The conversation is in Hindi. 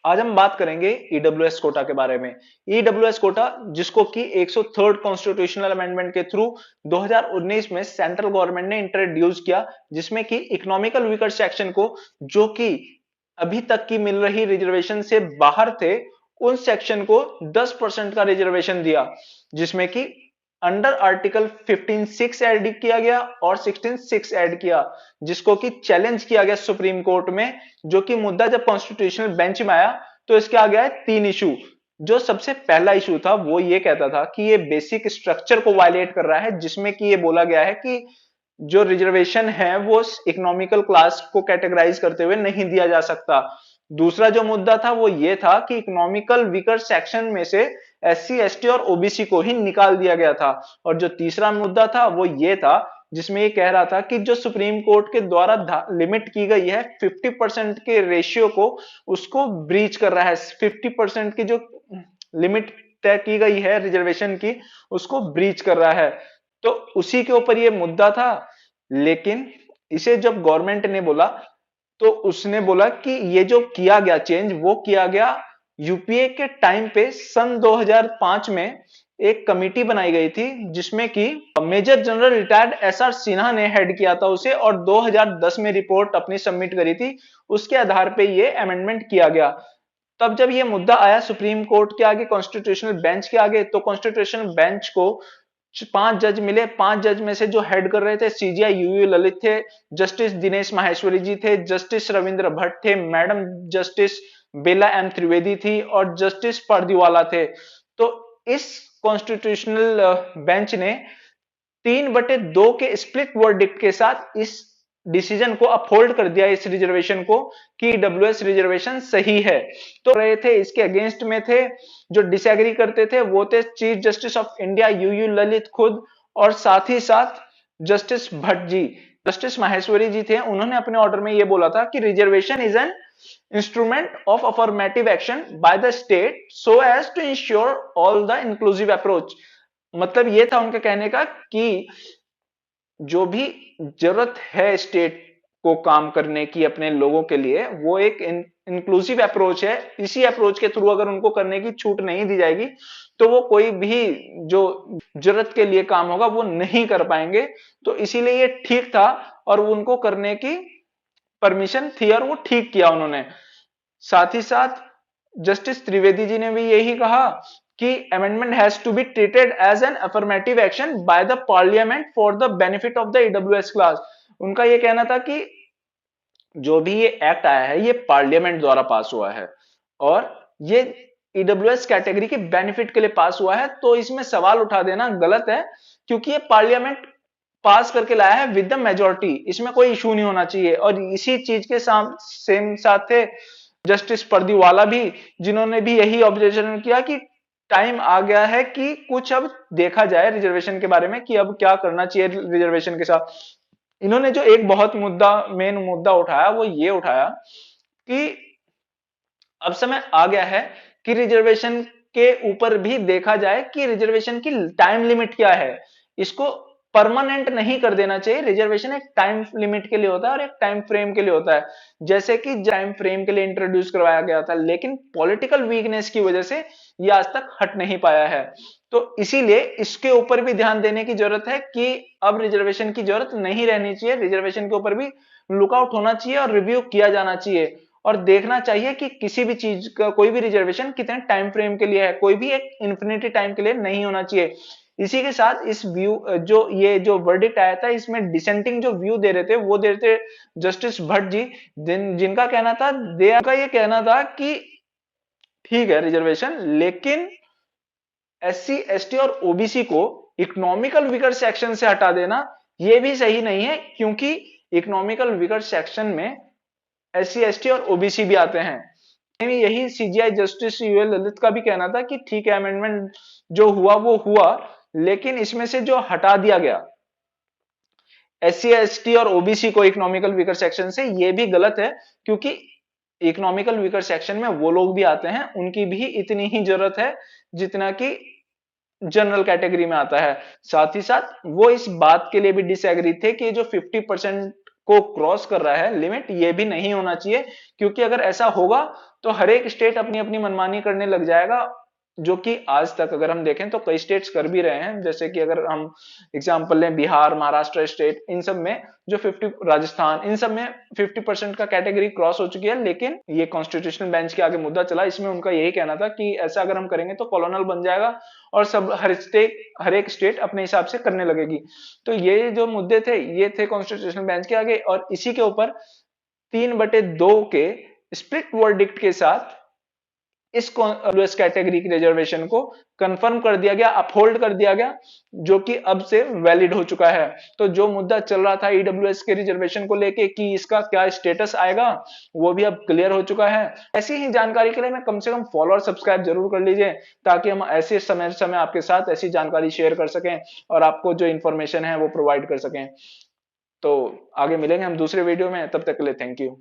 आज हम बात करेंगे ईडब्ल्यूएस कोटा के बारे में। ईडब्ल्यूएस कोटा जिसको कि 103rd कॉन्स्टिट्यूशनल अमेंडमेंट के थ्रू 2019 में सेंट्रल गवर्नमेंट ने इंट्रोड्यूस किया, जिसमें कि इकोनॉमिकल वीकर सेक्शन को, जो कि अभी तक की मिल रही रिजर्वेशन से बाहर थे, उन सेक्शन को 10% का रिजर्वेशन दिया, जिसमें कि अंडर आर्टिकल 15(6) ऐड किया गया और 16(6) ऐड किया, जिसको कि चैलेंज किया गया सुप्रीम कोर्ट में। जो कि मुद्दा जब कॉन्स्टिट्यूशनल बेंच में आया तो इसके आ गया है 3 इशू। जो सबसे पहला इशू था वो ये कहता था कि ये बेसिक स्ट्रक्चर को वायलेट कर रहा है, जिसमें कि ये बोला गया है कि जो रिजर्वेशन है वो इकोनॉमिकल क्लास को कैटेगराइज करते हुए नहीं दिया जा सकता। दूसरा जो मुद्दा था वो ये था कि इकोनॉमिकल वीकर सेक्शन में से एससी एसटी और ओबीसी को ही निकाल दिया गया था। और जो तीसरा मुद्दा था वो ये था, जिसमें ये कह रहा था कि जो सुप्रीम कोर्ट के द्वारा लिमिट की गई है 50% के रेशियो को, उसको ब्रीच कर रहा है। 50% की जो लिमिट तय की गई है रिजर्वेशन की, उसको ब्रीच कर रहा है। तो उसी के ऊपर ये मुद्दा था। लेकिन इसे जब गवर्नमेंट ने बोला तो उसने बोला कि ये जो किया गया चेंज वो किया गया यूपीए के टाइम पे। सन 2005 में एक कमेटी बनाई गई थी, जिसमें कि major general retired SR Sinha ने हेड किया था उसे, और 2010 में रिपोर्ट अपनी सबमिट करी थी। उसके आधार पे ये अमेंडमेंट किया गया। तब जब ये मुद्दा आया सुप्रीम कोर्ट के आगे, कॉन्स्टिट्यूशनल बेंच के आगे, तो कॉन्स्टिट्यूशनल बेंच को 5 जज मिले। 5 जज में से जो हेड कर रहे थे सीजीआई यूयू ललित थे, जस्टिस दिनेश माहेश्वरी जी थे, जस्टिस रविंद्र भट्ट थे, मैडम जस्टिस बेला एम त्रिवेदी थी और जस्टिस पर्दीवाला थे। तो इस कॉन्स्टिट्यूशनल बेंच ने 3/2 के स्प्लिट वर्डिक्ट के साथ इस डिसीजन को अपहोल्ड कर दिया, इस रिजर्वेशन को, कि डब्ल्यूएस रिजर्वेशन सही है। तो रहे थे इसके अगेंस्ट में थे, जो डिसएग्री करते थे वो थे chief justice of India UU Lalit खुद, और साथ ही साथ जस्टिस भट्ट जी। जस्टिस माहेश्वरी जी थे, उन्होंने अपने ऑर्डर में ये बोला था कि reservation is an instrument of affirmative action by the state so as to ensure all the inclusive approach. मतलब ये था उनके कहने का कि जो भी जरूरत है स्टेट को काम करने की अपने लोगों के लिए, वो एक इंक्लूसिव अप्रोच है। इसी अप्रोच के थ्रू अगर उनको करने की छूट नहीं दी जाएगी तो वो कोई भी जो जरूरत के लिए काम होगा वो नहीं कर पाएंगे। तो इसीलिए ये ठीक था और उनको करने की परमिशन थी और वो ठीक किया उन्होंने। साथ ही साथ जस्टिस त्रिवेदी जी ने भी यही कहा कि amendment has to be treated as an affirmative action by the parliament for the benefit of the EWS class. उनका यह कहना था कि जो भी ये एक्ट आया है ये पार्लियामेंट द्वारा पास हुआ है और ये ईडब्ल्यूएस कैटेगरी के बेनिफिट के लिए पास हुआ है। तो इसमें सवाल उठा देना गलत है, क्योंकि ये पार्लियामेंट पास करके लाया है विद द मेजोरिटी, इसमें कोई इशू नहीं होना चाहिए। और इसी चीज के सेम साथ थे जस्टिस पर्दीवाला भी, जिन्होंने भी यही ऑब्जर्वेशन किया कि टाइम आ गया है कि कुछ अब देखा जाए रिजर्वेशन के बारे में, कि अब क्या करना चाहिए रिजर्वेशन के साथ। इन्होंने जो एक बहुत मेन मुद्दा उठाया वो ये उठाया कि अब समय आ गया है कि रिजर्वेशन के ऊपर भी देखा जाए कि रिजर्वेशन की टाइम लिमिट क्या है। इसको परमानेंट नहीं कर देना चाहिए। रिजर्वेशन एक टाइम लिमिट के लिए होता है और एक टाइम फ्रेम के लिए होता है, जैसे कि टाइम फ्रेम के लिए इंट्रोड्यूस करवाया गया था, लेकिन पॉलिटिकल वीकनेस की वजह से ये आज तक हट नहीं पाया है। तो इसीलिए इसके ऊपर भी ध्यान देने की जरूरत है कि अब रिजर्वेशन की जरूरत नहीं रहनी चाहिए। रिजर्वेशन के ऊपर भी लुकआउट होना चाहिए और रिव्यू किया जाना चाहिए, और देखना चाहिए कि किसी भी चीज का कोई भी रिजर्वेशन कितने टाइम फ्रेम के लिए है, कोई भी एक इन्फिनिटी टाइम के लिए नहीं होना चाहिए। इसी के साथ इस व्यू जो ये जो वर्डिक्ट आया था, इसमें डिसेंटिंग जो व्यू दे रहे थे वो दे रहे थे जस्टिस भट्ट जी, जिनका कहना था का ये कहना था कि ठीक है रिजर्वेशन, लेकिन एससी एसटी और ओबीसी को इकोनॉमिकल वीकर सेक्शन से हटा देना ये भी सही नहीं है, क्योंकि इकोनॉमिकल वीकर सेक्शन में एससी एसटी और ओबीसी भी आते हैं। यही सीजीआई जस्टिस यूएल ललित का भी कहना था कि ठीक है अमेंडमेंट जो हुआ वो हुआ, लेकिन इसमें से जो हटा दिया गया एससी एसटी और ओबीसी को इकोनॉमिकल वीकर सेक्शन से, ये भी गलत है, क्योंकि इकोनॉमिकल वीकर सेक्शन में वो लोग भी आते हैं, उनकी भी इतनी ही जरूरत है जितना कि जनरल कैटेगरी में आता है। साथ ही साथ वो इस बात के लिए भी डिसएग्री थे कि जो 50% को क्रॉस कर रहा है लिमिट, ये भी नहीं होना चाहिए, क्योंकि अगर ऐसा होगा तो हर एक स्टेट अपनी अपनी मनमानी करने लग जाएगा, जो कि आज तक अगर हम देखें तो कई स्टेट्स कर भी रहे हैं। जैसे कि अगर हम एग्जांपल लें, बिहार, महाराष्ट्र स्टेट, इन सब में जो 50, राजस्थान, इन सब में 50% का कैटेगरी क्रॉस हो चुकी है, लेकिन ये कॉन्स्टिट्यूशनल बेंच के आगे मुद्दा चला। इसमें उनका यही कहना था कि ऐसा अगर हम करेंगे तो कॉलोनल बन जाएगा और सब हर एक स्टेट अपने हिसाब से करने लगेगी। तो ये जो मुद्दे थे ये थे कॉन्स्टिट्यूशनल बेंच के आगे, और इसी के ऊपर 3/2 के स्प्लिट वर्डिक्ट के साथ इस ईडब्ल्यूएस कैटेगरी की रिजर्वेशन को कंफर्म कर दिया गया, अपहोल्ड कर दिया गया, जो कि अब से वैलिड हो चुका है। तो जो मुद्दा चल रहा था ईडब्ल्यूएस के रिजर्वेशन को लेके कि इसका क्या स्टेटस आएगा, वो भी अब क्लियर हो चुका है। ऐसी ही जानकारी के लिए मैं कम से कम फॉलो और सब्सक्राइब जरूर कर लीजिए, ताकि हम ऐसे समय समय आपके साथ ऐसी जानकारी शेयर कर सकें और आपको जो इंफॉर्मेशन है वो प्रोवाइड कर सकें। तो आगे मिलेंगे हम दूसरे वीडियो में, तब तक के लिए थैंक यू।